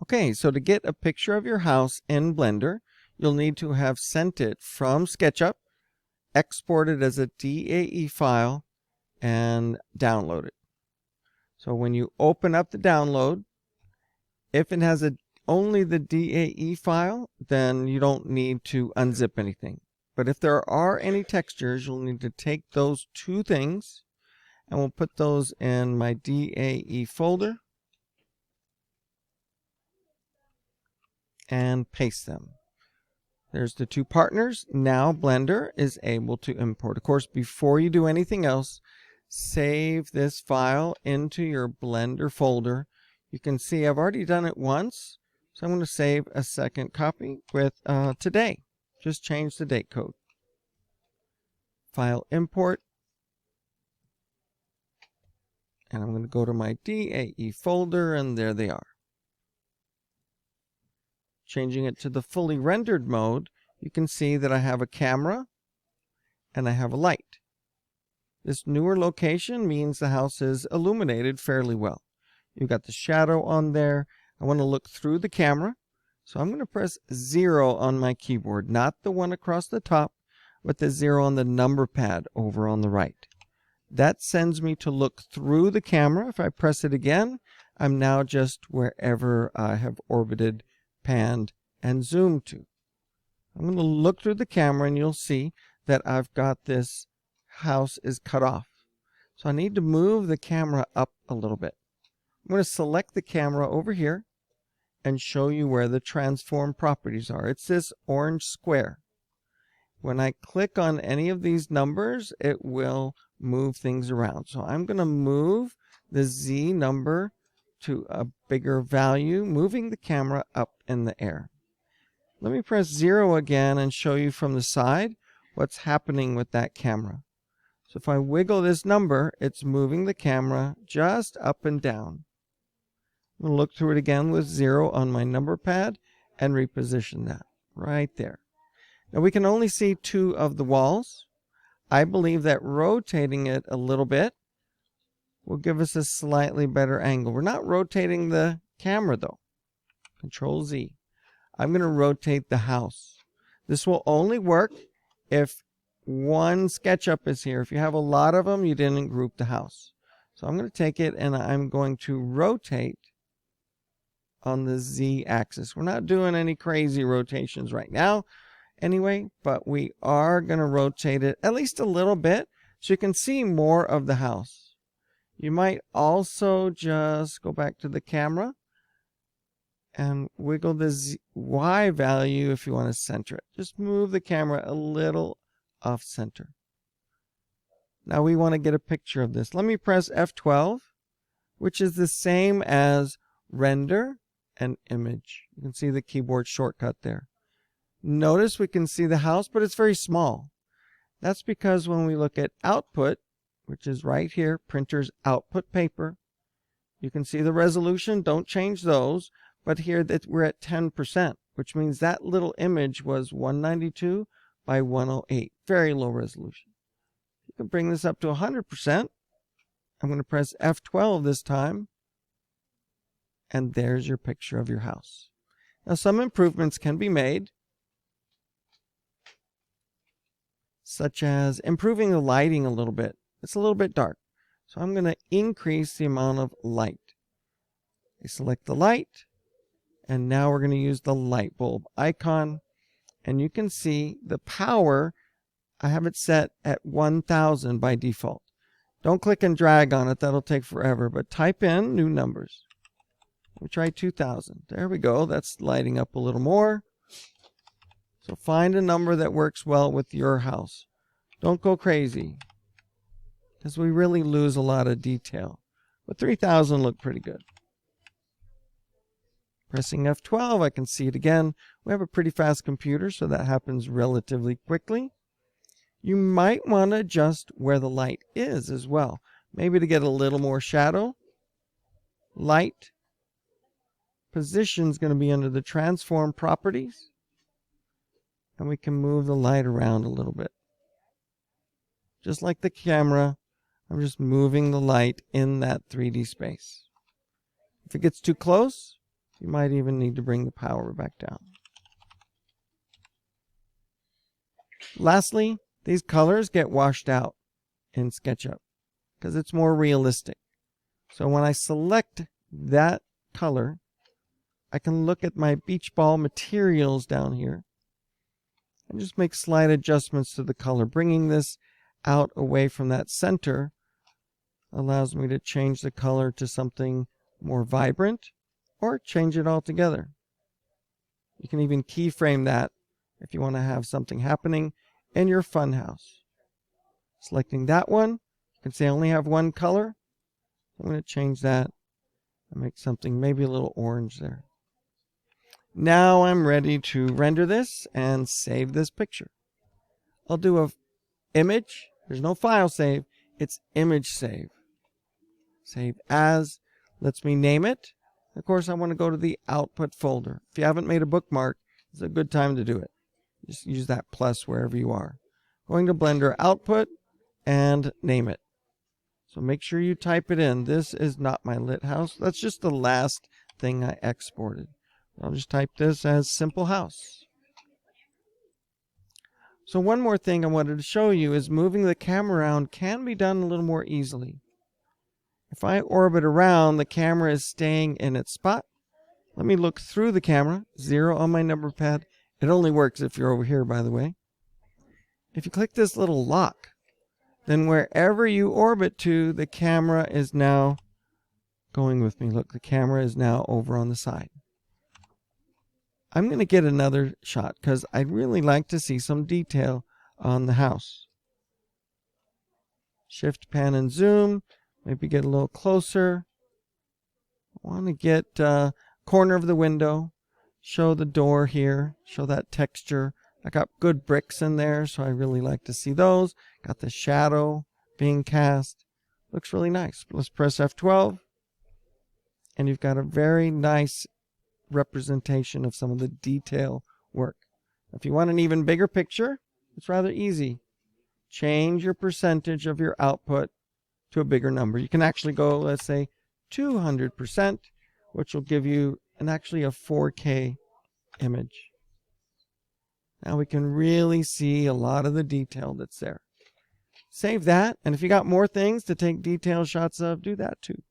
Okay, so to get a picture of your house in Blender, you'll need to have sent it from SketchUp, export it as a DAE file, and download it. So when you open up the download, if it has only the DAE file, then you don't need to unzip anything. But if there are any textures, you'll need to take those two things, and we'll put those in my DAE folder and paste them. There's the two partners. Now Blender is able to import. Of course, before you do anything else, save this file into your Blender folder. You can see I've already done it once, so I'm going to save a second copy with today. Just change the date code. File import. And I'm going to go to my DAE folder, and there they are. Changing it to the fully rendered mode, you can see that I have a camera and I have a light. This newer location means the house is illuminated fairly well. You've got the shadow on there. I want to look through the camera, so I'm going to press 0 on my keyboard, not the one across the top, but the 0 on the number pad over on the right. That sends me to look through the camera. If I press it again, I'm now just wherever I have orbited, panned, and zoomed to. I'm going to look through the camera, and you'll see that I've got this house is cut off. So I need to move the camera up a little bit. I'm going to select the camera over here and show you where the transform properties are. It's this orange square. When I click on any of these numbers, it will move things around. So I'm going to move the Z number to a bigger value, moving the camera up in the air. Let me press 0 again and show you from the side what's happening with that camera. So if I wiggle this number, it's moving the camera just up and down. I'm going to look through it again with 0 on my number pad and reposition that right there. Now we can only see 2 of the walls. I believe that rotating it a little bit will give us a slightly better angle. We're not rotating the camera though. Control Z. I'm going to rotate the house. This will only work if one SketchUp is here. If you have a lot of them, you didn't group the house. So I'm going to take it and I'm going to rotate on the Z axis. We're not doing any crazy rotations right now anyway, but we are going to rotate it at least a little bit so you can see more of the house. You might also just go back to the camera and wiggle the Y value if you want to center it. Just move the camera a little off center. Now we want to get a picture of this. Let me press F12, which is the same as render and image. You can see the keyboard shortcut there. Notice we can see the house, but it's very small. That's because when we look at output, which is right here, printer's output paper, you can see the resolution. Don't change those. But here that we're at 10%, which means that little image was 192 by 108. Very low resolution. You can bring this up to 100%. I'm going to press F12 this time. And there's your picture of your house. Now some improvements can be made, such as improving the lighting a little bit. It's a little bit dark. So I'm going to increase the amount of light. I select the light. And now we're going to use the light bulb icon. And you can see the power. I have it set at 1000 by default. Don't click and drag on it. That'll take forever. But type in new numbers. We'll try 2000. There we go. That's lighting up a little more. So find a number that works well with your house. Don't go crazy, because we really lose a lot of detail. But 3000 looked pretty good. Pressing F12, I can see it again. We have a pretty fast computer, so that happens relatively quickly. You might want to adjust where the light is as well. Maybe to get a little more shadow. Light. Position is going to be under the transform properties. And we can move the light around a little bit. Just like the camera, I'm just moving the light in that 3D space. If it gets too close, You might even need to bring the power back down. Lastly, these colors get washed out in SketchUp because it's more realistic. So when I select that color, I can look at my beach ball materials down here and just make slight adjustments to the color. Bringing this out away from that center allows me to change the color to something more vibrant or change it altogether. You can even keyframe that if you want to have something happening in your funhouse. Selecting that one, you can see I only have one color. I'm going to change that and make something maybe a little orange there. Now I'm ready to render this and save this picture. I'll do a image. There's no file save. It's image save. Save as. Lets me name it. Of course, I want to go to the output folder. If you haven't made a bookmark, it's a good time to do it. Just use that plus wherever you are. Going to Blender Output and name it. So make sure you type it in. This is not my lit house. That's just the last thing I exported. I'll just type this as Simple House. So one more thing I wanted to show you is moving the camera around can be done a little more easily. If I orbit around, the camera is staying in its spot. Let me look through the camera. 0 on my number pad. It only works if you're over here, by the way. If you click this little lock, then wherever you orbit to, the camera is now going with me. Look, the camera is now over on the side. I'm going to get another shot because I'd really like to see some detail on the house. Shift, pan, and zoom. Maybe get a little closer. I want to get corner of the window. Show the door here. Show that texture. I got good bricks in there, so I really like to see those. Got the shadow being cast. Looks really nice. Let's press F12. And you've got a very nice representation of some of the detail work. If you want an even bigger picture, it's rather easy. Change your percentage of your output to a bigger number. You can actually go, let's say, 200%, which will give you actually a 4K image. Now we can really see a lot of the detail that's there. Save that, and if you got more things to take detailed shots of, do that too.